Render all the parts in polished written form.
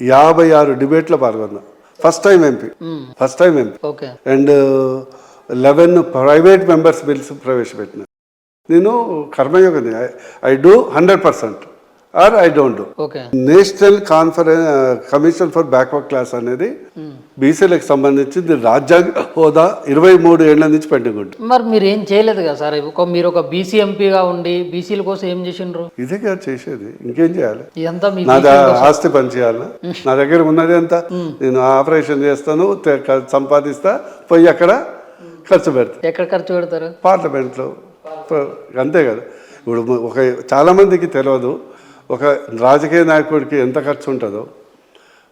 56 డిబేట్లో పాల్గొన్నా. First time MP. Okay. And 11 private members bills ప్రవేశపెట్టిన. నేను కర్మయోగిని. I do 100% or I don't do. Okay. National commission for backward class అనేది బీసీలకు సంబంధించి రాజ్యాంగ హోదా 23 ఏళ్ల నుంచి పెండింగ్ ఉంటుంది. మరి మీరు ఏం చేయలేదు కదా సార్? మీరు ఒక బీసీ ఎంపీగా ఉండి బీసీల కోసం ఏం చేసిండ్రు? ఇదే కదా చేసేది, ఇంకేం చేయాలి? ఇదంతా మీ నాది ఆస్తి పని చేయాలి. నా దగ్గర ఉన్నది ఎంత, నేను ఆపరేషన్ చేస్తాను, సంపాదిస్తా, పోయి అక్కడ ఖర్చు పెడతా. ఎక్కడ ఖర్చు పెడతారు? పార్లమెంట్లో. అంతే కదా. ఇప్పుడు చాలా మందికి తెలియదు ఒక రాజకీయ నాయకుడికి ఎంత ఖర్చు ఉంటుందో.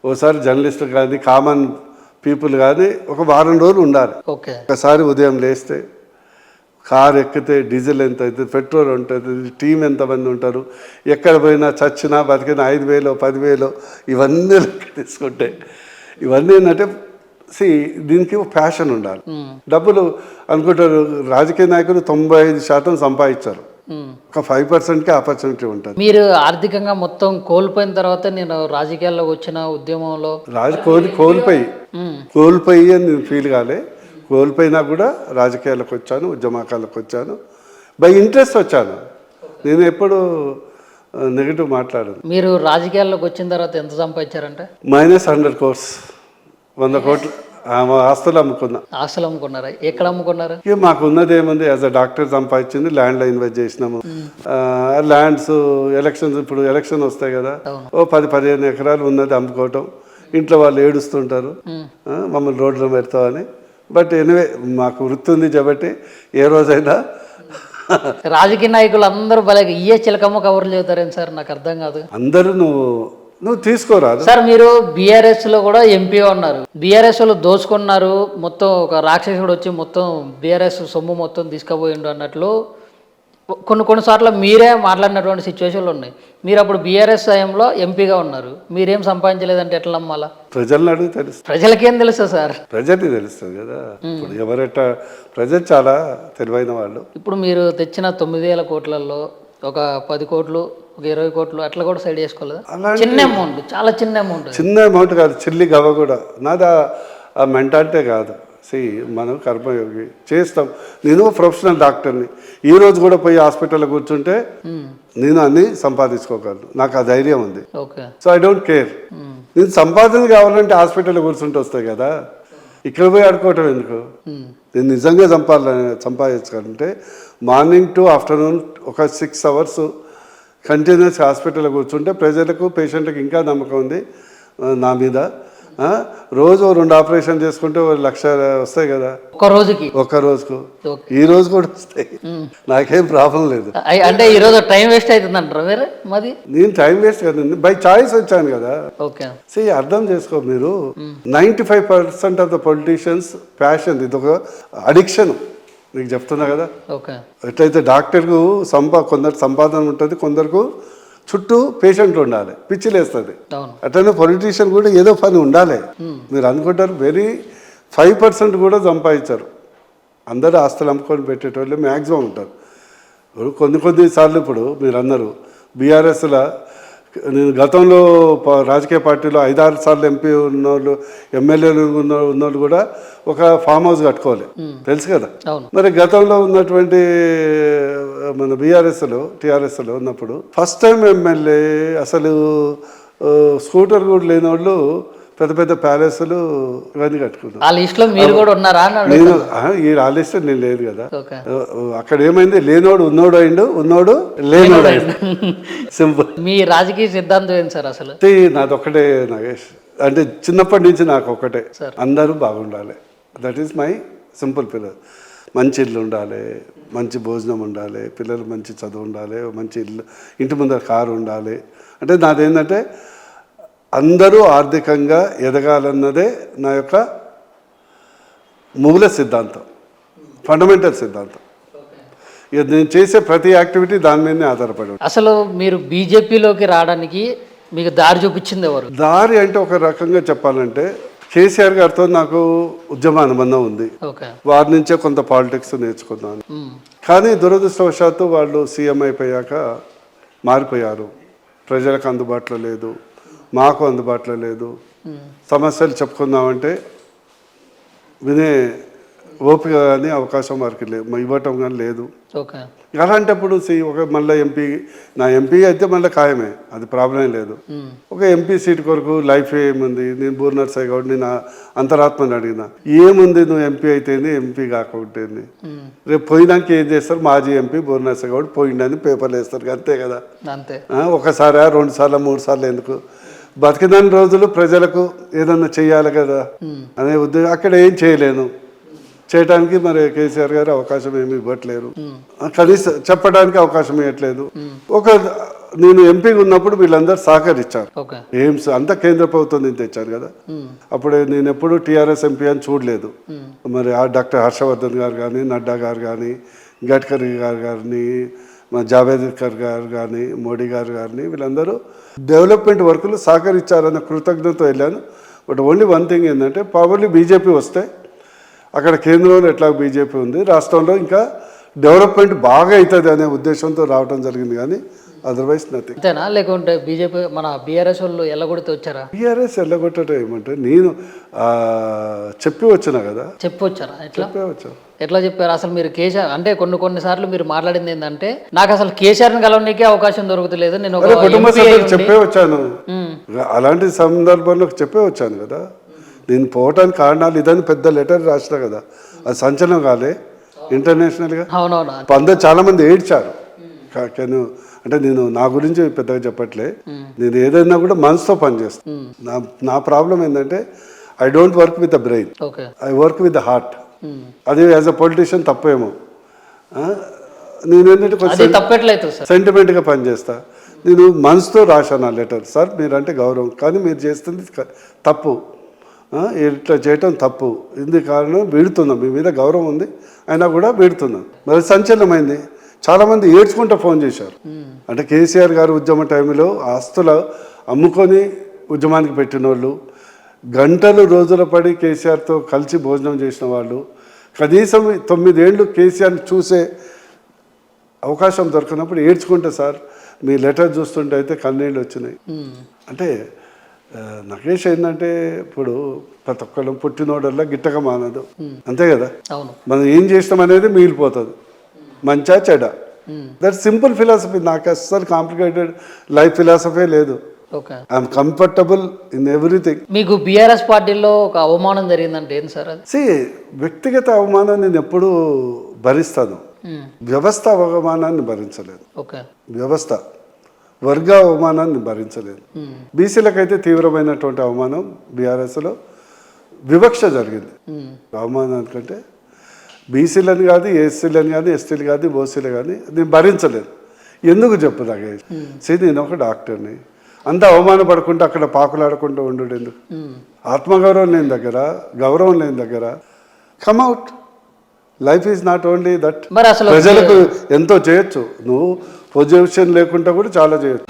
ఓసారి జర్నలిస్టులు కానీ కామన్ పీపుల్ కానీ ఒక వారం రోజులు ఉండాలి. ఒకసారి ఉదయం లేస్తే కారు ఎక్కితే డీజిల్ ఎంత అవుతుంది, పెట్రోల్ ఉంటుంది, టీం ఎంతమంది ఉంటారు, ఎక్కడ పోయినా చచ్చినా బతికినా 5,000 10,000 ఇవన్నీ లెక్క తీసుకుంటే ఇవన్నీ ఏంటంటే దీనికి ఒక ప్యాషన్ ఉండాలి. డబ్బులు అనుకుంటారు రాజకీయ నాయకులు 95% సంపాదించారు, ఒక 5%కే ఆపర్చునిటీ ఉంటుంది. మీరు ఆర్థికంగా మొత్తం కోల్పోయిన తర్వాత నేను రాజకీయాల్లోకి వచ్చిన ఉద్యమంలో కోల్పోయి అని నేను ఫీల్ కాలే. కోల్పోయినా కూడా రాజకీయాలకు వచ్చాను, ఉద్యమకాలకు వచ్చాను, బై ఇంట్రెస్ట్ వచ్చాను. నేను ఎప్పుడు నెగిటివ్ మాట్లాడను. మీరు రాజకీయాల్లోకి వచ్చిన తర్వాత ఎంత సంపాదించారంటే? -100 crores, 100 కోట్లు ఆస్తులు అమ్ముకున్నా. ఆస్తులు అమ్ముకున్నారా? ఎక్కడ అమ్ముకున్నారు? ఇక మాకు ఉన్నది ఏముంది, యాజ్ అ డాక్టర్ సంపాదించింది ల్యాండ్లో ఇన్వెస్ట్ చేసినాము. ల్యాండ్స్ ఎలక్షన్స్, ఇప్పుడు ఎలక్షన్ వస్తాయి కదా, ఓ 10-15 ఎకరాలు ఉన్నది అమ్ముకోవటం. ఇంట్లో వాళ్ళు ఏడుస్తుంటారు మమ్మల్ని రోడ్లో పెడతామని. బట్ ఎనివే మాకు వృత్తి ఉంది కాబట్టి ఏ రోజైనా. రాజకీయ నాయకులు అందరూ భలే ఇయ్యే చిలకమ్మ కవర్లు చెబుతారేం సార్? నాకు అర్థం కాదు. అందరూ నువ్వు తీసుకోరాదు సార్. మీరు బీఆర్ఎస్లో కూడా ఎంపీ ఉన్నారు. బీఆర్ఎస్లో దోచుకున్నారు మొత్తం, ఒక రాక్షసుడు వచ్చి మొత్తం బీఆర్ఎస్ సొమ్ము మొత్తం తీసుకుపోయిండు అన్నట్లు కొన్నిసార్లు మీరే మాట్లాడినటువంటి సిచ్యువేషన్లు ఉన్నాయి. మీరు అప్పుడు బీఆర్ఎస్ టైంలో ఎంపీగా ఉన్నారు, మీరేం సంపాదించలేదంటే ఎట్లా నమ్మాలా? ప్రజలను అడుగు తెలుస్తుంది. ప్రజలకేం తెలుస్తుంది సార్? ప్రజలకి తెలుస్తుంది కదా. ఇప్పుడు ఎవరట ప్రజలు చాలా తెలివైన వాళ్ళు. ఇప్పుడు మీరు తెచ్చిన 9,000 కోట్లలో ఒక 10 కోట్లు, ఒక 20 కోట్లు అట్లా కూడా సైడ్ చేసుకోలేదు. చిన్న అమౌంట్, చాలా చిన్న అమౌంట్. చిన్న అమౌంట్ కాదు, చిల్లి గవ కూడా. నాది ఆ మెంటాలిటీ కాదు. మనం కర్మయోగి చేస్తాం. నేను ప్రొఫెషనల్ డాక్టర్ని. ఈ రోజు కూడా పోయి హాస్పిటల్లో కూర్చుంటే నేను అన్ని సంపాదించుకోగలను, నాకు ఆ ధైర్యం ఉంది. So I don't care. నేను సంపాదన కావాలంటే హాస్పిటల్లో కూర్చుంటే వస్తాయి కదా, ఇక్కడ పోయి ఆడుకోవటం ఎందుకు? నేను నిజంగా సంపాదించాలంటే మార్నింగ్ టు ఆఫ్టర్నూన్ ఒక 6 hours కంటిన్యూస్ హాస్పిటల్లో కూర్చుంటే ప్రజలకు, పేషెంట్లకు ఇంకా నమ్మకం ఉంది నా మీద. రోజు 2 ఆపరేషన్ చేసుకుంటే 1,00,000 వస్తాయి కదా ఒక్క రోజుకు. ఈ రోజు కూడా వస్తాయి, నాకేం ప్రాబ్లం లేదు. అంటే ఈ రోజు టైం వేస్ట్ అవుతుంది అంటారు మీరు? మాది నేను టైం వేస్ట్ కదండి, బై చాయిస్ వచ్చాను కదా. అర్థం చేసుకో మీరు. 95% ఆఫ్ ద పొలిటీషియన్స్ ప్యాషన్, ఇది ఒక అడిక్షన్. నీకు చెప్తున్నా కదా. ఎట్లయితే డాక్టర్కు కొందరు సంపాదన ఉంటుంది, కొందరికి చుట్టూ పేషెంట్లు ఉండాలి, పిచ్చిలేస్తుంది. అట్లనే పొలిటీషియన్ కూడా ఏదో పని ఉండాలి. మీరు అనుకుంటారు 5% కూడా సంపాదించారు. అందరూ ఆస్తులు అమ్ముకొని పెట్టేటోళ్ళు మ్యాక్సిమం ఉంటారు. కొన్నిసార్లు ఇప్పుడు మీరు అన్నారు బీఆర్ఎస్లో, నేను గతంలో రాజకీయ పార్టీలో 5-6 సార్లు ఎంపీ ఉన్నోళ్ళు, ఎమ్మెల్యేలు ఉన్నోళ్ళు కూడా ఒక ఫామ్ హౌస్ కట్టుకోవాలి, తెలుసు కదా. మరి గతంలో ఉన్నటువంటి మన టీఆర్ఎస్లో ఉన్నప్పుడు ఫస్ట్ టైం ఎమ్మెల్యే అసలు స్కూటర్ కూడా లేని వాళ్ళు పెద్ద పెద్ద ప్యాలెస్లు ఇవన్నీ కట్టుకున్నాను. ఆ లిస్ట్ లో మీరు కూడా ఉన్నారా? నేను ఆ లిస్ట్ నేను లేదు కదా. అక్కడ ఏమైంది, లేనోడు ఉన్నోడు అయిండు, ఉన్నోడు లేనోడు అయిండు. సింపుల్. మీ రాజకీయ సిద్ధాంతం ఏంటి సార్ అసలు? నాదొక్కటే నాగేష్, అంటే చిన్నప్పటి నుంచి నాకు ఒక్కటే, అందరూ బాగుండాలి. That is my simple pillar. మంచి ఇల్లు ఉండాలి, మంచి భోజనం ఉండాలి, పిల్లలు మంచి చదువు ఉండాలి, మంచి ఇల్లు, ఇంటి ముందర కారు ఉండాలి. అంటే నాదేంటంటే అందరూ ఆర్థికంగా ఎదగాలన్నదే నా యొక్క మూల సిద్ధాంతం, ఫండమెంటల్ సిద్ధాంతం. ఇక నేను చేసే ప్రతి యాక్టివిటీ దాని మీదనే ఆధారపడి. అసలు మీరు బీజేపీలోకి రావడానికి మీకు దారి చూపించింది ఎవరు? దారి అంటే ఒక రకంగా చెప్పాలంటే కేసీఆర్ గారితో నాకు ఉద్యమ అనుబంధం ఉంది. వారి నుంచే కొంత పాలిటిక్స్ నేర్చుకున్నాను. కానీ దురదృష్టవశాత్తు వాళ్ళు సీఎం అయిపోయాక మారిపోయారు, ప్రజలకు అందుబాటులో లేదు, మాకు అందుబాటులో లేదు. సమస్యలు చెప్పుకుందామంటే వినే ఓపిక కానీ అవకాశం వారికి లేదు, ఇవ్వటం కానీ లేదు. ఓకే. అలాంటప్పుడు ఒక మళ్ళీ ఎంపీ, నా ఎంపీ అయితే మళ్ళీ ఖాయమే, అది ప్రాబ్లం లేదు. ఒక ఎంపీ సీట్ కొరకు లైఫ్ ఏముంది, నేను బూర్నర్ సాయి గౌడ్, నేను అంతరాత్మని అడిగిన ఏముంది, నువ్వు ఎంపీ అయితేంది ఎంపీ కాకపోతేంది, రేపు పోయినాక ఏం చేస్తారు, మాజీ ఎంపీ బూర్నర్ సాయి గౌడ్ పోయిండని పేపర్లు వేస్తారు, అంతే కదా. అంతే. ఒకసారి 2 సార్లు 3 సార్లు ఎందుకు, బతికిన రోజులు ప్రజలకు ఏదన్నా చెయ్యాలి కదా అనే ఉద్దేశం. అక్కడ ఏం చేయలేను, చేయడానికి మరి కేసీఆర్ గారు అవకాశం ఏమి ఇవ్వట్లేరు, కనీసం చెప్పడానికి అవకాశం ఇవ్వట్లేదు. నేను ఎంపీగా ఉన్నప్పుడు వీళ్ళందరూ సహకరించారు. ఎయిమ్స్ అంతా కేంద్ర ప్రభుత్వం నుంచి తెచ్చారు కదా. అప్పుడు నేను ఎప్పుడు టీఆర్ఎస్ ఎంపీ అని చూడలేదు. మరి డాక్టర్ హర్షవర్ధన్ గారు కానీ, నడ్డా గారు కానీ, గడ్కరీ గారు కానీ, జావేద్కర్ గారు కానీ, మోడీ గారు కానీ, వీళ్ళందరూ డెవలప్మెంట్ వర్కులు సహకరించారన్న కృతజ్ఞతతో వెళ్ళాను. బట్ ఓన్లీ వన్ థింగ్ ఏంటంటే, ప్రాబబ్లీ బీజేపీ వస్తే అక్కడ కేంద్రంలో ఎట్లా బీజేపీ ఉంది, రాష్ట్రంలో ఇంకా డెవలప్మెంట్ బాగా అవుతుంది అనే ఉద్దేశంతో రావడం జరిగింది, కానీ అదర్వైజ్ నథింగ్. అంతేనా, లేకుంటే బీజేపీ మన బీఆర్ఎస్ వాళ్ళు ఎల్లగొడితే వచ్చారా? బీఆర్ఎస్ ఎల్లగొట్టడం ఏమంటే, నేను చెప్పి వచ్చినా కదా. చెప్పి వచ్చారా? వచ్చాను. ఎట్లా చెప్పారు అసలు మీరు? కేసీఆర్ అంటే కొన్నిసార్లు మీరు మాట్లాడింది ఏంటంటే, నాకు అసలు కేసీఆర్ని కలవడానికే అవకాశం దొరుకుతలేదు, నేను కుటుంబ సభ్యులు చెప్పే వచ్చాను, అలాంటి సందర్భంలో చెప్పే వచ్చాను కదా. నేను పోవటానికి కారణాలు ఇదని పెద్ద లెటర్ రాసిన కదా, అది సంచలనం కాలే ఇంటర్నేషనల్గా. అవునవును. చాలా మంది ఏడ్చారు. అంటే నేను నా గురించి పెద్దగా చెప్పట్లే, నేను ఏదైనా కూడా మనసుతో పనిచేస్తాను. నా ప్రాబ్లం ఏంటంటే, I don't work with the brain, I work with the heart. అది యాజ్ అ పొలిటీషియన్ తప్పేమో, నేను ఏంటంటే కొంచెం సెంటిమెంట్గా పనిచేస్తా. నేను మనసుతో రాశాను ఆ లెటర్. సార్ మీరంటే గౌరవం, కానీ మీరు చేస్తుంది తప్పు, ఇట్లా చేయటం తప్పు, ఇంది కారణం వీడుతున్నాం, మీ మీద గౌరవం ఉంది అయినా కూడా వీడుతున్నాం. మరి సంచలనమైంది, చాలామంది ఏడ్చుకుంటూ ఫోన్ చేశారు. అంటే కేసీఆర్ గారు ఉద్యమ టైంలో ఆస్తులు అమ్ముకొని ఉద్యమానికి పెట్టిన వాళ్ళు, గంటలు రోజుల పడి కేసీఆర్తో కలిసి భోజనం చేసిన వాళ్ళు, కనీసం 9 ఏళ్ళు కేసీఆర్ని చూసే అవకాశం దొరికినప్పుడు ఏడ్చుకుంటే, సార్ మీ లెటర్ చూస్తుంటే అయితే కన్నీళ్ళు వచ్చినాయి. అంటే నగేష్ ఏంటంటే, ఇప్పుడు ప్రతి ఒక్కళ్ళు పుట్టినోడల్లా గిట్టక మానదు, అంతే కదా. మనం ఏం చేస్తాం అనేది మిగిలిపోతుంది, మంచా చెడ. That simple philosophy. నాకు అస్సలు కాంప్లికేటెడ్ లైఫ్ ఫిలాసఫీ లేదు. I'm comfortable in everything. మీకు బీఆర్ఎస్ పార్టీలో ఒక అవమానం జరిగిందంటే ఏం సార్ అది? వ్యక్తిగత అవమానం నేను ఎప్పుడు భరిస్తాను, వ్యవస్థ అవమానాన్ని భరించలేదు. వ్యవస్థ వర్గ అవమానాన్ని భరించలేదు. బీసీలకైతే తీవ్రమైనటువంటి అవమానం బీఆర్ఎస్లో వివక్ష జరిగింది. అవమానానికంటే బీసీలని కాదు, ఎస్సీలని కానీ, ఎస్టీలు కానీ, ఓసీలు కానీ నేను భరించలేదు. ఎందుకు చెప్పు నాగేష్? నేను ఒక డాక్టర్ని, అంత అవమానపడుకుంటూ అక్కడ పాకులాడకుండా ఉండడు ఎందుకు? ఆత్మగౌరవం లేని దగ్గర, గౌరవం లేని దగ్గర come out. Life is not only that. ప్రజలకు ఎంతో చేయొచ్చు, నువ్వు పొజిషన్ లేకుండా కూడా చాలా చేయొచ్చు.